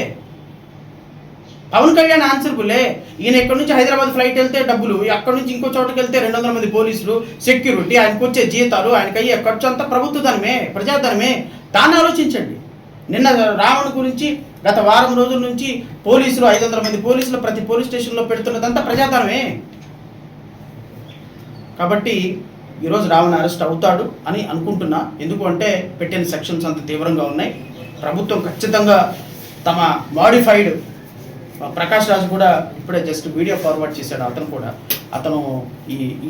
పవన్ కళ్యాణ్ ఆన్సరబుల్లే. ఈయన ఎక్కడి నుంచి హైదరాబాద్ ఫ్లైట్ వెళ్తే డబ్బులు, అక్కడి నుంచి ఇంకో చోటుకి వెళ్తే 200 మంది పోలీసులు, సెక్యూరిటీ, ఆయనకు వచ్చే జీతాలు, ఆయనకి అయ్యే ఖర్చు అంతా ప్రభుత్వ ధనమే, ప్రజాధనమే. దాన్ని ఆలోచించండి. నిన్న రావణ్ గురించి గత వారం రోజుల నుంచి పోలీసులు 500 మంది పోలీసులు ప్రతి పోలీస్ స్టేషన్లో పెడుతున్నదంతా ప్రజాధనమే. కాబట్టి ఈరోజు రావణ్ అరెస్ట్ అవుతాడు అని అనుకుంటున్నా. ఎందుకు అంటే పెట్టిన సెక్షన్స్ అంత తీవ్రంగా ఉన్నాయి. ప్రభుత్వం ఖచ్చితంగా తమ మాడిఫైడ్ ప్రకాష్ రాజు కూడా ఇప్పుడే జస్ట్ వీడియో ఫార్వర్డ్ చేశాడు. అతను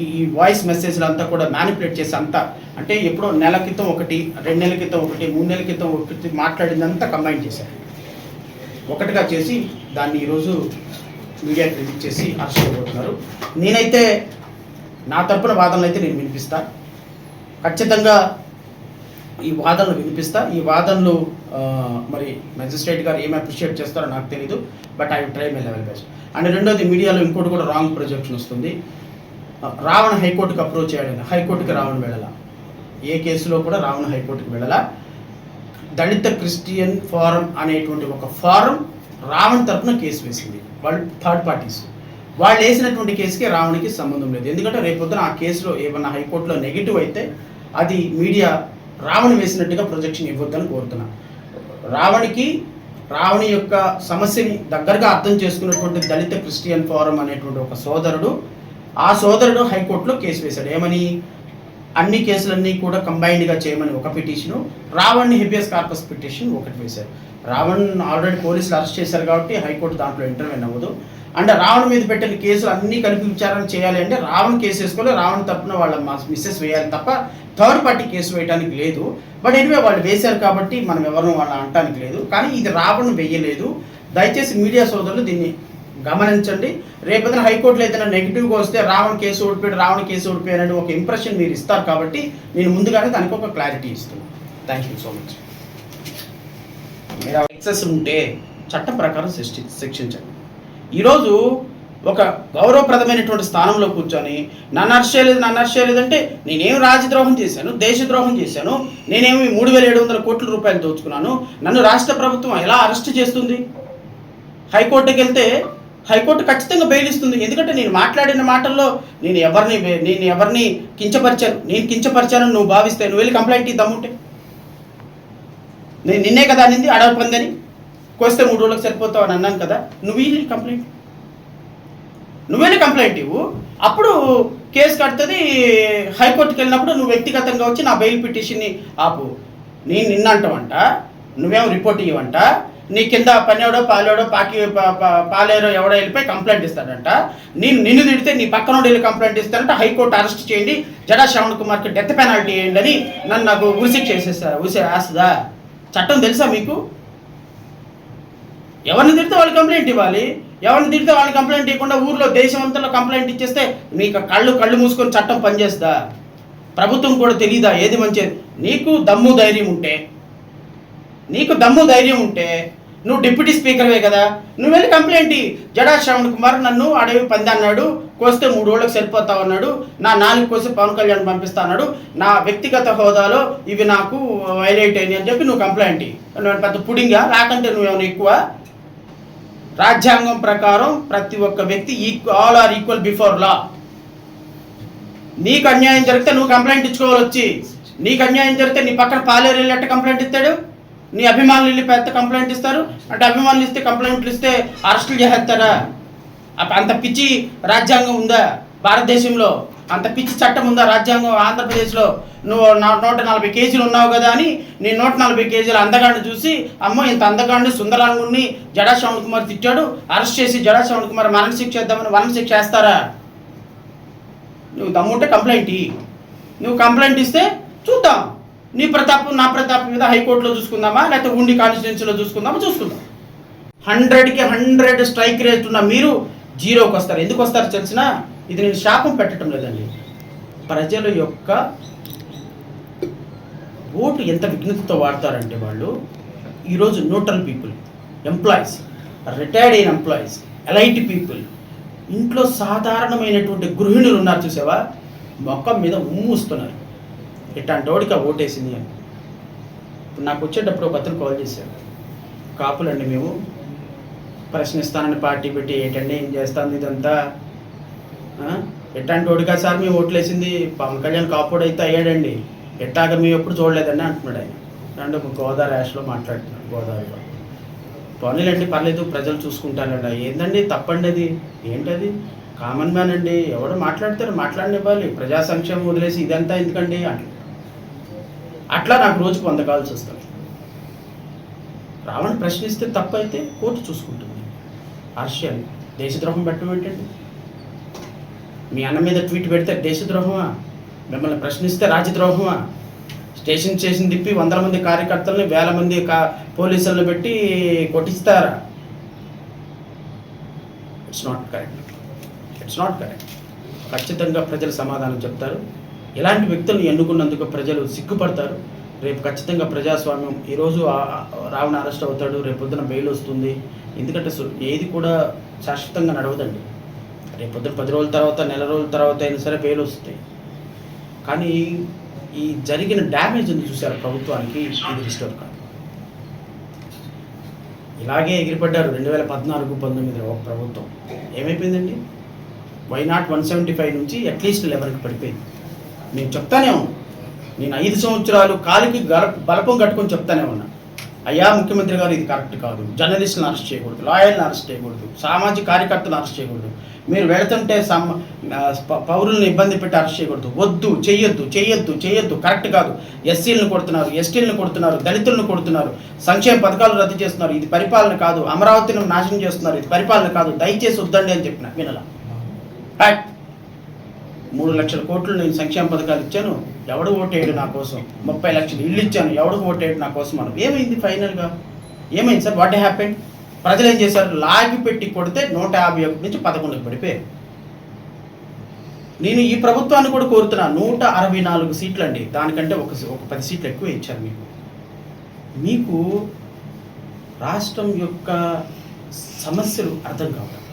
ఈ వాయిస్ మెసేజ్లు అంతా కూడా మ్యానిపులేట్ చేసి అంతా అంటే ఎప్పుడో నెల క్రితం ఒకటి, 2 నెలల క్రితం ఒకటి, 3 నెలల క్రితం ఒకటి మాట్లాడిందంతా కంబైన్ చేశాడు. ఒకటిగా చేసి దాన్ని ఈరోజు మీడియాకి రిలీజ్ చేసి అరెస్ట్ చేయబోతున్నారు. నేనైతే నా తరపున వాదనలు అయితే నేను వినిపిస్తా, ఖచ్చితంగా ఈ వాదనలు వినిపిస్తా. ఈ వాదనలు మరి మెజిస్ట్రేట్ గారు ఏమి అప్రిషియేట్ చేస్తారో నాకు తెలీదు, but I will try my level best. And రెండోది, మీడియాలో ఇంకోటి కూడా రాంగ్ ప్రొజెక్షన్ వస్తుంది. రావణ హైకోర్టుకి అప్రోచ్ చేయాలని, హైకోర్టుకి రావణ వెళ్ళాల. ఏ కేసులో కూడా రావణ హైకోర్టుకి వెళ్ళాల. దళిత క్రిస్టియన్ ఫోరం అనేటువంటి ఒక ఫోరం రావణ తరపున కేసు వేసింది. వాళ్ళు థర్డ్ పార్టీస్, వాళ్ళు వేసినటువంటి కేసుకి రావణకి సంబంధం లేదు. ఎందుకంటే రేపొద్దున ఆ కేసులో ఏమన్నా హైకోర్టులో నెగిటివ్ అయితే అది మీడియా రావణ వేసినట్టుగా ప్రొజెక్షన్ ఇవ్వద్దని కోరుతున్నా. రావణి యొక్క సమస్యని దగ్గరగా అర్థం చేసుకున్నటువంటి దళిత క్రిస్టియన్ ఫోరం అనేటువంటి ఒక సోదరుడు, ఆ సోదరుడు హైకోర్టులో కేసు వేశాడు. ఏమని? అన్ని కేసులన్నీ కూడా కంబైన్డ్గా చేయమని ఒక పిటిషను, రావణ్ని హెబియస్ కార్పస్ పిటిషన్ ఒకటి వేశారు. రావణ్ ఆల్రెడీ పోలీసులు అరెస్ట్ చేశారు కాబట్టి హైకోర్టు దాంట్లో ఇంటర్వ్యూ అవ్వదు. అంటే రావణ్ మీద పెట్టిన కేసులు అన్నీ కలిపి విచారణ చేయాలి అంటే రావణ్ కేసు వేసుకోవాలి, రావణ్ తరపున వాళ్ళ మిస్సెస్ వేయాలి తప్ప థర్డ్ పార్టీ కేసు వేయడానికి లేదు. బట్ ఎనివే వాళ్ళు వేశారు కాబట్టి మనం ఎవరిని వాళ్ళ అనటానికి లేదు. కానీ ఇది రావణ్ వేయలేదు. దయచేసి మీడియా సోదరులు దీన్ని గమనించండి. రేపొద్దున హైకోర్టులో ఏదైనా నెగిటివ్గా వస్తే రావణ్ కేసు ఓడిపోయాడు అనేది ఒక ఇంప్రెషన్ మీరు ఇస్తారు కాబట్టి నేను ముందుగానే దానికి ఒక క్లారిటీ ఇస్తున్నాను. Thank you so much. మీరు ఎక్సెస్ ఉంటే చట్టం ప్రకారం శిక్షించండి. ఈరోజు ఒక గౌరవప్రదమైనటువంటి స్థానంలో కూర్చొని నన్ను అరెస్ట్ చేయలేదంటే నేనేం రాజద్రోహం చేశాను, దేశద్రోహం చేశాను, నేనేమి 3,700 కోట్ల రూపాయలు దోచుకున్నాను, నన్ను రాష్ట్ర ప్రభుత్వం ఎలా అరెస్ట్ చేస్తుంది? హైకోర్టుకి వెళ్తే హైకోర్టు ఖచ్చితంగా బెయిల్ ఇస్తుంది. ఎందుకంటే నేను మాట్లాడిన మాటల్లో నేను ఎవరిని కించపరిచానని నువ్వు భావిస్తే నువ్వు వెళ్ళి కంప్లైంట్ ఇద్దాముంటే, నేను నిన్నే కదా అనింది అడవి పందని కోస్తే 3 రోజులకు సరిపోతావు అని అన్నాను కదా, నువ్వే కంప్లైంట్ ఇవ్వు. అప్పుడు కేసు కడుతుంది. హైకోర్టుకి వెళ్ళినప్పుడు నువ్వు వ్యక్తిగతంగా వచ్చి నా బెయిల్ పిటిషన్ని ఆపు. నేను నిన్నంటావంట, నువ్వేమో రిపోర్ట్ ఇవ్వంట, నీ కింద పన్నెవడో పాలేరో ఎవడో వెళ్ళిపోయి కంప్లైంట్ ఇస్తాడంట. నిన్ను తిడితే నీ పక్కన వెళ్ళి కంప్లైంట్ ఇస్తాడంట. హైకోర్టు అరెస్ట్ చేయండి, జడా శ్రవణ్ కుమార్కి డెత్ పెనాల్టీ వేయండి అని నాకు ఉరిశిక్ష వేసేస్తుందా? చట్టం తెలుసా మీకు? ఎవరిని తిడితే వాళ్ళు కంప్లైంట్ ఇవ్వాలి. ఎవరిని తిడితే వాళ్ళు కంప్లైంట్ ఇవ్వకుండా ఊర్లో దేశమంతలో కంప్లైంట్ ఇచ్చేస్తే మీకు కళ్ళు మూసుకొని చట్టం పనిచేస్తుందా? ప్రభుత్వం కూడా తెలీదా ఏది మంచిది? నీకు దమ్ము ధైర్యం ఉంటే నువ్వు డిప్యూటీ స్పీకర్వే కదా, నువ్వు వెళ్ళి కంప్లైంట్ జడా శ్రవణ్ కుమార్ నన్ను అడవి పంది అన్నాడు, కోస్తే 3 రోజులకు సరిపోతావు అన్నాడు, నా 4 కోసి పవన్ కళ్యాణ్ పంపిస్తా అన్నాడు, నా వ్యక్తిగత హోదాలో ఇవి నాకు వైలేట్ అయ్యి అని చెప్పి నువ్వు కంప్లైంట్ నువ్వు పెద్ద పుడింగా, లేకంటే నువ్వేమైనా ఎక్కువ? రాజ్యాంగం ప్రకారం ప్రతి ఒక్క వ్యక్తి all are equal before law. నీకు అన్యాయం జరిగితే నువ్వు కంప్లైంట్ ఇచ్చుకోవాలి వచ్చి. నీకు అన్యాయం జరిగితే నీ పక్కన పాలేరు వెళ్ళి కంప్లైంట్ ఇస్తాడు? నీ అభిమానులు వెళ్ళి పెద్ద కంప్లైంట్ ఇస్తారు అంటే అభిమానులు ఇస్తే కంప్లైంట్లు ఇస్తే అరెస్టులు చేస్తారా? అంత పిచ్చి రాజ్యాంగం ఉందా భారతదేశంలో? అంత పిచ్చి చట్టం ఉందా రాజ్యాంగం ఆంధ్రప్రదేశ్లో? నువ్వు 140 కేజీలు ఉన్నావు కదా అని నీ 140 కేజీల అందగాడిని చూసి అమ్మో ఇంత అందగాడిని సుందరాంగుడిని జడా శ్రవణ్ కుమార్ తిట్టాడు, అరెస్ట్ చేసి జడా శ్రవణ్ కుమార్ మరణశిక్ష చేద్దామని మరణశిక్ష వేస్తారా? నువ్వు దమ్ముంటే కంప్లైంట్ ఇయ్యి. నువ్వు కంప్లైంట్ ఇస్తే చూద్దాం నీ ప్రతాపం నా ప్రతాపం మీద హైకోర్టులో చూసుకుందామా లేకపోతే ఉండి కాన్స్టిట్యున్సీలో చూసుకుందామా? చూసుకుందాం. 100కి 100 స్ట్రైక్ రేట్ ఉన్న మీరు 0కి వస్తారు. ఎందుకు వస్తారు తెలిసినా? ఇది నేను శాపం పెట్టడం లేదండి. ప్రజల యొక్క ఓటు ఎంత విఘ్నతతో వాడతారంటే వాళ్ళు ఈరోజు న్యూట్రల్ పీపుల్, ఎంప్లాయీస్, రిటైర్డ్ అయిన ఎంప్లాయీస్, ఎలైట్ పీపుల్, ఇంట్లో సాధారణమైనటువంటి గృహిణులు ఉన్నారు చూసావా, మొక్కం మీద ఉమ్మూస్తున్నారు ఇట్లాంటి వాడికి ఆ ఓటేసింది అని. ఇప్పుడు నాకు వచ్చేటప్పుడు ఒక అతను కాల్ చేశారు, కాపులండి మేము ప్రశ్నిస్తానని పార్టీ పెట్టి ఏంటండి ఏం చేస్తాను ఇదంతా ఎట్లాంటి వాడిగా సార్ మేము ఓట్లేసింది పవన్ కళ్యాణ్ కాపుడు అయితే అయ్యాడండి, ఎట్టాగా మేము ఎప్పుడు చూడలేదండి అంటున్నాడు ఆయన. అంటే ఒక గోదావరి యాష్లో మాట్లాడుతున్నాడు, గోదావరిలో. పోనీలండి పర్లేదు ప్రజలు చూసుకుంటారండి. ఏందండి తప్పండి అది, ఏంటది? కామన్ మ్యాన్ అండి, ఎవరు మాట్లాడతారు మాట్లాడనివ్వాలి, ప్రజా సంక్షేమం వదిలేసి ఇదంతా ఎందుకండి అట్లా నాకు రోజుకు 100 కాల్స్ వస్తాయి. రావణ్ ప్రశ్నిస్తే తప్పు అయితే కోర్టు చూసుకుంటుంది. ఆర్షియాలు దేశద్రోహం పెట్టడం ఏంటండి? మీ అన్న మీద ట్వీట్ పెడితే దేశద్రోహమా? మిమ్మల్ని ప్రశ్నిస్తే రాజద్రోహమా? స్టేషన్ స్టేషన్ తిప్పి 100 మంది కార్యకర్తలని 1000 మంది పోలీసులను పెట్టి కొట్టిస్తారా? It's not correct. ఖచ్చితంగా ప్రజలు సమాధానం చెప్తారు. ఇలాంటి వ్యక్తులను ఎన్నుకున్నందుకు ప్రజలు సిగ్గుపడతారు. రేపు ఖచ్చితంగా ప్రజాస్వామ్యం, ఈరోజు రావణ అరెస్ట్ అవుతాడు, రేపు పొద్దున బెయిల్ వస్తుంది. ఎందుకంటే ఏది కూడా శాశ్వతంగా నడవదండి. రేపు పొద్దున 10 రోజుల తర్వాత, నెల రోజుల తర్వాత అయినా సరే బెయిల్ వస్తాయి. కానీ ఈ జరిగిన డ్యామేజ్ ఉంది చూసారు ప్రభుత్వానికి, ఇది రిస్టోర్ కాదు. ఇలాగే ఎగిరిపడ్డారు 2014-19 ఒక ప్రభుత్వం. ఏమైపోయిందండి? వైనాట్ 175 నుంచి అట్లీస్ట్ 11కి పడిపోయింది. నేను చెప్తానే ఉన్నా, నేను 5 సంవత్సరాలు కాలికి బలపం కట్టుకొని చెప్తానే ఉన్నా, అయ్యా ముఖ్యమంత్రి గారు ఇది కరెక్ట్ కాదు, జర్నలిస్టులను అరెస్ట్ చేయకూడదు, లాయర్లను అరెస్ట్ చేయకూడదు, సామాజిక కార్యకర్తలను అరెస్ట్ చేయకూడదు, మీరు వెళుతుంటే పౌరులను ఇబ్బంది పెట్టి అరెస్ట్ చేయకూడదు, వద్దు, చెయ్యొద్దు, కరెక్ట్ కాదు, ఎస్సీలను కొడుతున్నారు, ఎస్టీలను కొడుతున్నారు, దళితులను కొడుతున్నారు, సంక్షేమ పథకాలు రద్దు చేస్తున్నారు, ఇది పరిపాలన కాదు, అమరావతిని నాశనం చేస్తున్నారు, ఇది పరిపాలన కాదు, దయచేసి వద్దండి అని చెప్పిన వినలా. 3 లక్షల కోట్లు నేను సంక్షేమ పథకాలు ఇచ్చాను, ఎవడు ఓటేయడు నా కోసం, 30 లక్షలు ఇల్లు ఇచ్చాను, ఎవడు ఓటేయడు నా కోసం అను. ఏమైంది ఫైనల్గా? ఏమైంది సార్? What happened? ప్రజలు ఏం చేశారు? లాగి పెట్టి కొడితే 151 నుంచి 11కి పడిపోయారు. నేను ఈ ప్రభుత్వాన్ని కూడా కోరుతున్నా, 164 సీట్లు అండి, దానికంటే ఒక 10 సీట్లు ఎక్కువ ఇచ్చారు. మీకు రాష్ట్రం యొక్క సమస్యలు అర్థం కావాలి.